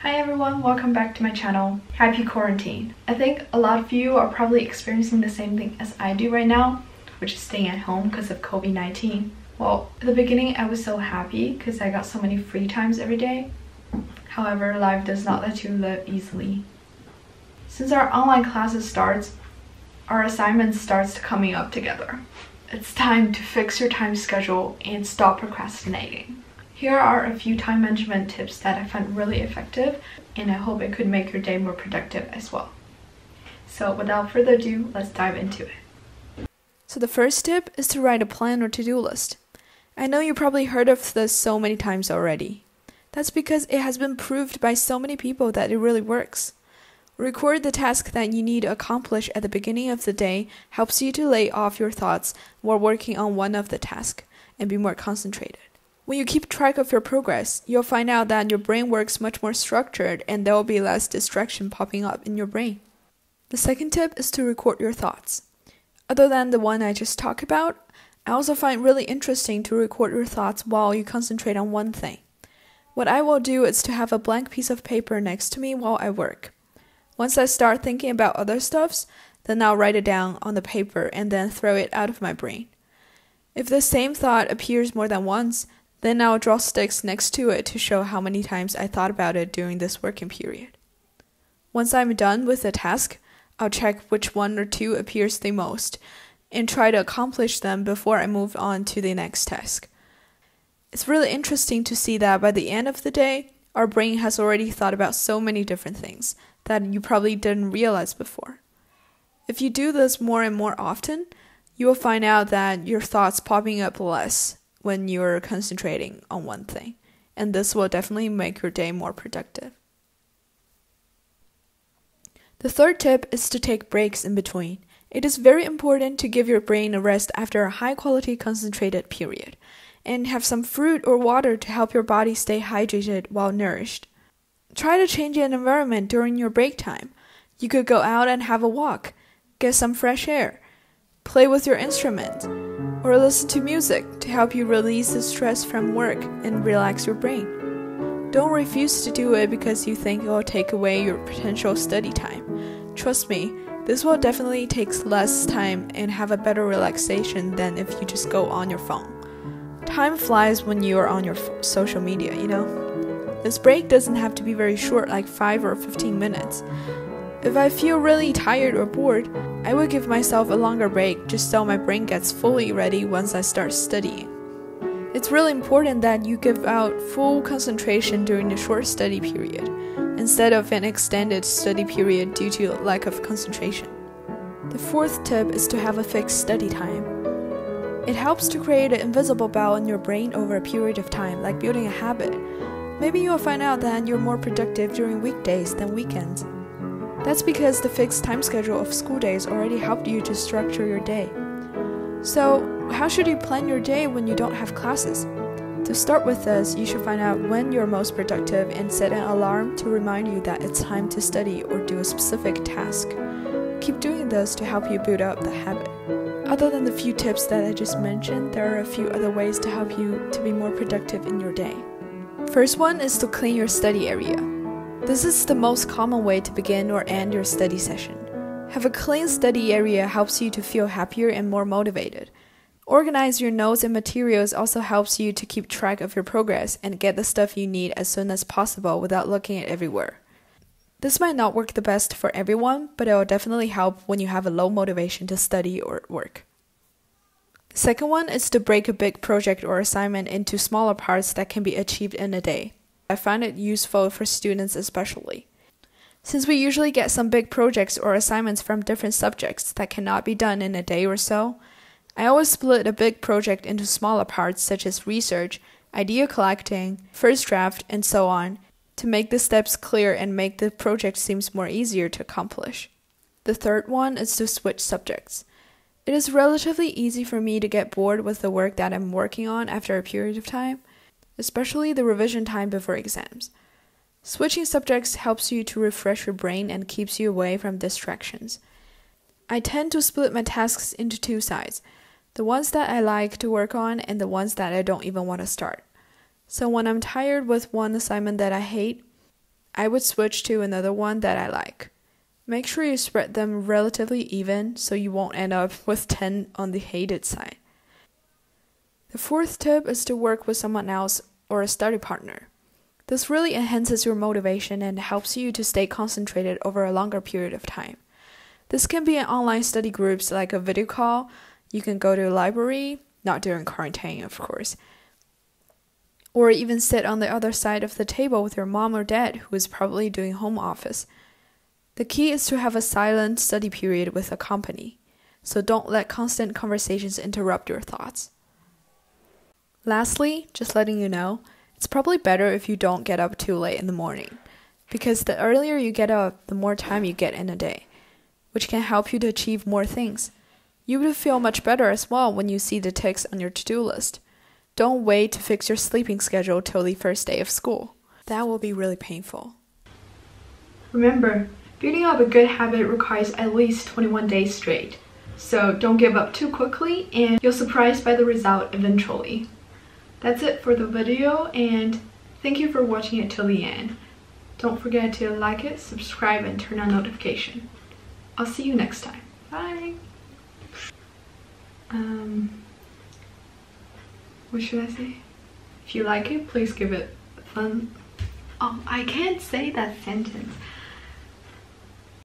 Hi everyone, welcome back to my channel. Happy quarantine. I think a lot of you are probably experiencing the same thing as I do right now, which is staying at home because of COVID-19. Well, at the beginning I was so happy because I got so many free times every day. However, life does not let you live easily. Since our online classes starts, our assignments starts coming up together. It's time to fix your time schedule and stop procrastinating. Here are a few time management tips that I find really effective, and I hope it could make your day more productive as well. So without further ado, let's dive into it. So the first tip is to write a plan or to-do list. I know you probably heard of this so many times already. That's because it has been proved by so many people that it really works. Record the task that you need to accomplish at the beginning of the day helps you to lay off your thoughts while working on one of the tasks and be more concentrated. When you keep track of your progress, you'll find out that your brain works much more structured and there will be less distraction popping up in your brain. The second tip is to record your thoughts. Other than the one I just talked about, I also find it really interesting to record your thoughts while you concentrate on one thing. What I will do is to have a blank piece of paper next to me while I work. Once I start thinking about other stuffs, then I'll write it down on the paper and then throw it out of my brain. If the same thought appears more than once, then I'll draw sticks next to it to show how many times I thought about it during this working period. Once I'm done with the task, I'll check which one or two appears the most and try to accomplish them before I move on to the next task. It's really interesting to see that by the end of the day, our brain has already thought about so many different things that you probably didn't realize before. If you do this more and more often, you will find out that your thoughts popping up less when you're concentrating on one thing, and this will definitely make your day more productive. The third tip is to take breaks in between. It is very important to give your brain a rest after a high-quality concentrated period, and have some fruit or water to help your body stay hydrated while nourished. Try to change an environment during your break time. You could go out and have a walk, get some fresh air, play with your instrument, or listen to music to help you release the stress from work and relax your brain. Don't refuse to do it because you think it will take away your potential study time. Trust me, this will definitely take less time and have a better relaxation than if you just go on your phone. Time flies when you are on your social media, you know? This break doesn't have to be very short, like 5 or 15 minutes. If I feel really tired or bored, I will give myself a longer break just so my brain gets fully ready once I start studying. It's really important that you give out full concentration during the short study period, instead of an extended study period due to lack of concentration. The fourth tip is to have a fixed study time. It helps to create an invisible bell in your brain over a period of time, like building a habit. Maybe you'll find out that you're more productive during weekdays than weekends. That's because the fixed time schedule of school days already helped you to structure your day. So, how should you plan your day when you don't have classes? To start with this, you should find out when you're most productive and set an alarm to remind you that it's time to study or do a specific task. Keep doing this to help you build up the habit. Other than the few tips that I just mentioned, there are a few other ways to help you to be more productive in your day. First one is to clean your study area. This is the most common way to begin or end your study session. Have a clean study area helps you to feel happier and more motivated. Organize your notes and materials also helps you to keep track of your progress and get the stuff you need as soon as possible without looking at everywhere. This might not work the best for everyone, but it will definitely help when you have a low motivation to study or work. The second one is to break a big project or assignment into smaller parts that can be achieved in a day. I find it useful for students especially. Since we usually get some big projects or assignments from different subjects that cannot be done in a day or so, I always split a big project into smaller parts such as research, idea collecting, first draft, and so on, to make the steps clear and make the project seems more easier to accomplish. The third one is to switch subjects. It is relatively easy for me to get bored with the work that I'm working on after a period of time, especially the revision time before exams. Switching subjects helps you to refresh your brain and keeps you away from distractions. I tend to split my tasks into two sides, the ones that I like to work on and the ones that I don't even want to start. So when I'm tired with one assignment that I hate, I would switch to another one that I like. Make sure you spread them relatively even so you won't end up with 10 on the hated side. The fourth tip is to work with someone else or a study partner. This really enhances your motivation and helps you to stay concentrated over a longer period of time. This can be in online study groups like a video call. You can go to a library, not during quarantine, of course, or even sit on the other side of the table with your mom or dad who is probably doing home office. The key is to have a silent study period with a company, so don't let constant conversations interrupt your thoughts. Lastly, just letting you know, it's probably better if you don't get up too late in the morning, because the earlier you get up, the more time you get in a day, which can help you to achieve more things. You will feel much better as well when you see the ticks on your to-do list. Don't wait to fix your sleeping schedule till the first day of school. That will be really painful. Remember, building up a good habit requires at least 21 days straight. So don't give up too quickly and you'll be surprised by the result eventually. That's it for the video and thank you for watching it till the end. Don't forget to like it, subscribe, and turn on notification. I'll see you next time. Bye! What should I say? If you like it, please give it a thumb. Oh, I can't say that sentence.